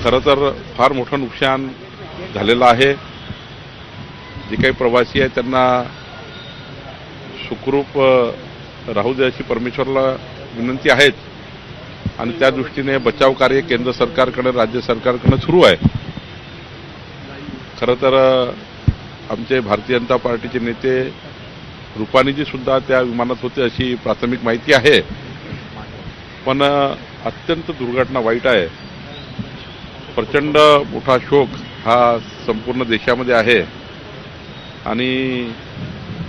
खरं तर फार मोठं नुकसान झालेलं आहे। जे काही प्रवासी आहेत त्यांना सुखरूप राहू दे अशी परमेश्वराला विनंती आहेच आणि त्या दृष्टीने बचाव कार्य केंद्र सरकारकडे राज्य सरकारकडे सुरू आहे। खरं तर आमचे भारतीय जनता पार्टीचे नेते रुपानीजी सुद्धा त्या विमानात होते अशी प्राथमिक माहिती आहे। पण अत्यंत दुर्घटना वाईट आहे। प्रचंड मोठा शोक हा संपूर्ण देशामध्ये आहे आणि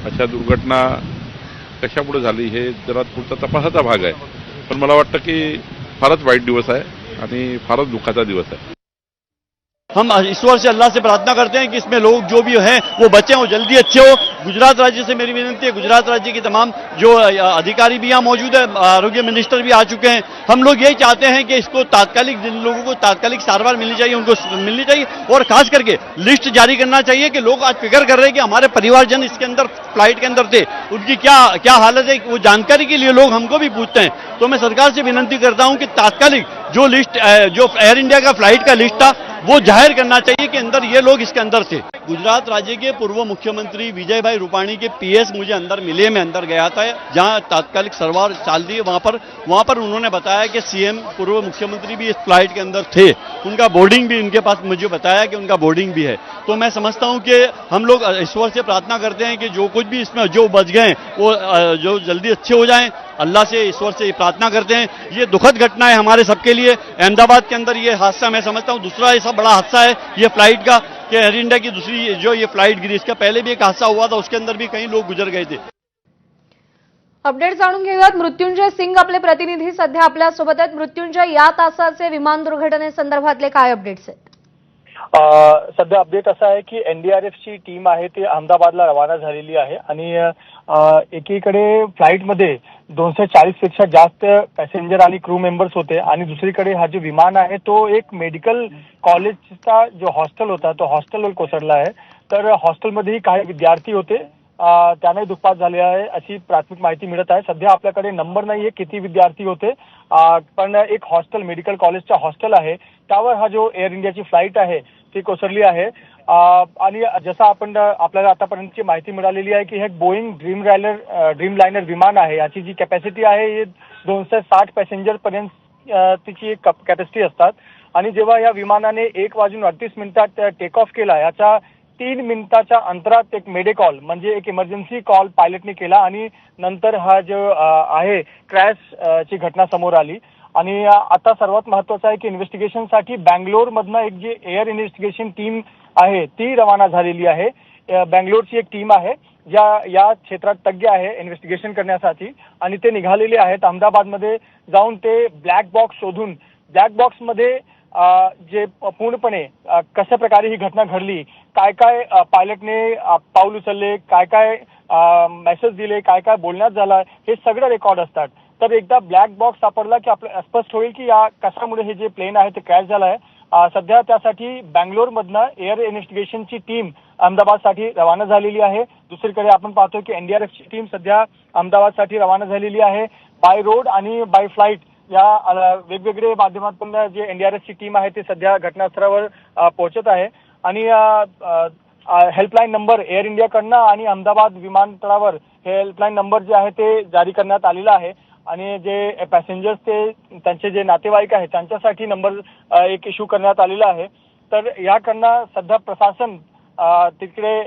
अशा दुर्घटना कशामुळे झाली हे जरा पुढचा तपासाचा भाग आहे। पण मला वाटतं की फारच वाईट दिवस आहे आणि फारच दुःखाचा दिवस आहे। हम ईश्वर से अल्लाह से प्रार्थना करते हैं कि इसमें लोग जो भी हैं वो बचे हो, जल्दी अच्छे हो। गुजरात राज्य से मेरी विनती है, गुजरात राज्य की तमाम जो अधिकारी भी यहाँ मौजूद है, आरोग्य मिनिस्टर भी आ चुके हैं। हम लोग यही चाहते हैं कि इसको तात्कालिक, जिन लोगों को तात्कालिक सारवार मिलनी चाहिए उनको मिलनी चाहिए और खास करके लिस्ट जारी करना चाहिए कि लोग आज फिक्र कर रहे हैं कि हमारे परिवारजन इसके अंदर फ्लाइट के अंदर थे, उनकी क्या क्या हालत है, वो जानकारी के लिए लोग हमको भी पूछते हैं। तो मैं सरकार से विनंती करता हूं कि तात्कालिक जो लिस्ट, जो एयर इंडिया का फ्लाइट का लिस्ट था वो जाहिर करना चाहिए कि अंदर ये लोग इसके अंदर थे। गुजरात राज्य के पूर्व मुख्यमंत्री विजय भाई रूपाणी के पीएस मुझे अंदर मिले, मैं अंदर गया था जहां तात्कालिक सरवार चाल दी। वहां पर उन्होंने बताया कि सीएम पूर्व मुख्यमंत्री भी इस फ्लाइट के अंदर थे, उनका बोर्डिंग भी उनके पास, मुझे बताया कि उनका बोर्डिंग भी है। तो मैं समझता हूं कि हम लोग ईश्वर से प्रार्थना करते हैं कि जो कुछ भी इसमें जो बच गए वो जो जल्दी अच्छे हो जाएं। अल्लाह से, ईश्वर से प्रार्थना करते हैं। ये दुखद घटना है हमारे सबके लिए। अहमदाबाद के अंदर ये हादसा मैं समझता हूं दूसरा ऐसा बड़ा हादसा है ये फ्लाइट का, कि एयर इंडिया की दूसरी जो ये फ्लाइट गिरी, इसका पहले भी एक हादसा हुआ था, उसके अंदर भी कई लोग गुजर गए थे। अपडेट जाणून घेऊयात। मृत्युंजय सिंग आपले प्रतिनिधी सध्या आपल्या सोबत आहेत। मृत्युंजय, या तासाचे विमान दुर्घटनेसंदर्भातले काय अपडेट्स आहेत? सध्या अपडेट असा आहे की एनडीआरएफची टीम आहे ती अहमदाबादला रवाना झालेली आहे आणि एकीकडे फ्लाईटमध्ये 240 पेक्षा जास्त पॅसेंजर आणि क्रू मेंबर्स होते आणि दुसरीकडे हा जो विमान आहे तो एक मेडिकल कॉलेजचा जो हॉस्टेल होता तो हॉस्टेलवर कोसळला आहे। तर हॉस्टेलमध्येही काही विद्यार्थी होते, त्यांनाही दुखापत झाली आहे अशी प्राथमिक माहिती मिळत आहे। सध्या आपल्याकडे नंबर नाहीये किती विद्यार्थी होते, पण एक हॉस्टेल, मेडिकल कॉलेजचा हॉस्टेल आहे त्यावर हा जो एअर इंडियाची फ्लाईट आहे ती कोसळली आहे। आणि जसं आपण आपल्याला आतापर्यंतची माहिती मिळालेली आहे की हे बोईंग ड्रीमलायनर विमान आहे। याची जी कॅपॅसिटी आहे हे 260 पॅसेंजर पर्यंत तिची कॅपॅसिटी असतात आणि जेव्हा या विमानाने 1:38 टेक ऑफ केला, याच्या 3 मिनिटाच्या अंतरात एक मेडे कॉल म्हणजे एक इमर्जन्सी कॉल पायलटने केला आणि नंतर हा जो आहे क्रॅश ची घटना समोर आली। आणि आता सर्वात महत्त्वाचं आहे की इन्व्हेस्टिगेशनसाठी बँगलोरमधनं एक जी एअर इन्व्हेस्टिगेशन टीम आहे ती रवाना झालेली आहे। बँगलोरची एक टीम आहे या क्षेत्रात तज्ञ आहे इन्व्हेस्टिगेशन करण्यासाठी आणि ते निघालेले आहेत अहमदाबादमध्ये जाऊन ते ब्लॅक बॉक्स शोधून, ब्लॅक बॉक्समध्ये जे पूर्णपणे कशा प्रकारे ही घटना घडली, काय काय पायलटने पाऊल उचलले, काय काय मेसेज दिले, काय काय बोलण्यात झालं, हे सगळं रेकॉर्ड असतात। तर एकदा ब्लॅक बॉक्स सापडला की आपल्याला स्पष्ट होईल की या कशामुळे हे जे प्लेन आहे ते क्रॅश झालं आहे। सध्या त्यासाठी बँगलोरमधनं एअर इन्व्हेस्टिगेशनची टीम अहमदाबादसाठी रवाना झालेली आहे। दुसरीकडे आपण पाहतो की एनडीआरएफची टीम सध्या अहमदाबादसाठी रवाना झालेली आहे। बाय रोड आणि बाय फ्लाईट या वेगवेगळे माध्यमातून जे एनडीआरएफची टीम आहे ते सध्या घटनास्थळावर पोहोचत आहे आणि हेल्पलाईन नंबर एअर इंडियाकडनं आणि अहमदाबाद विमानतळावर हेल्पलाईन नंबर जे आहे ते जारी करण्यात आलेला आहे आणि जे पॅसेंजर्स ते त्यांचे जे नातेवाईक आहेत त्यांच्यासाठी नंबर एक इश्यू करण्यात आलेला आहे। तर याकडनं सध्या प्रशासन तिकडे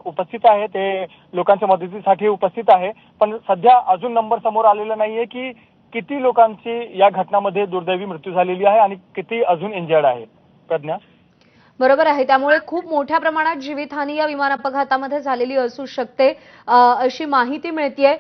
उपस्थित आहे, ते लोकांच्या मदतीसाठी उपस्थित आहे। पण सध्या अजून नंबर समोर आलेला नाहीये की किती लोकांची या घटनामध्ये दुर्दैवी मृत्यू झालेली आहे आणि किती अजून इंजर्ड आहे। प्रज्ञा, बरोबर आहे। त्यामुळे खूप मोठ्या प्रमाणात जीवितहानी या विमान अपघातामध्ये झालेली असू शकते अशी माहिती मिळतेय।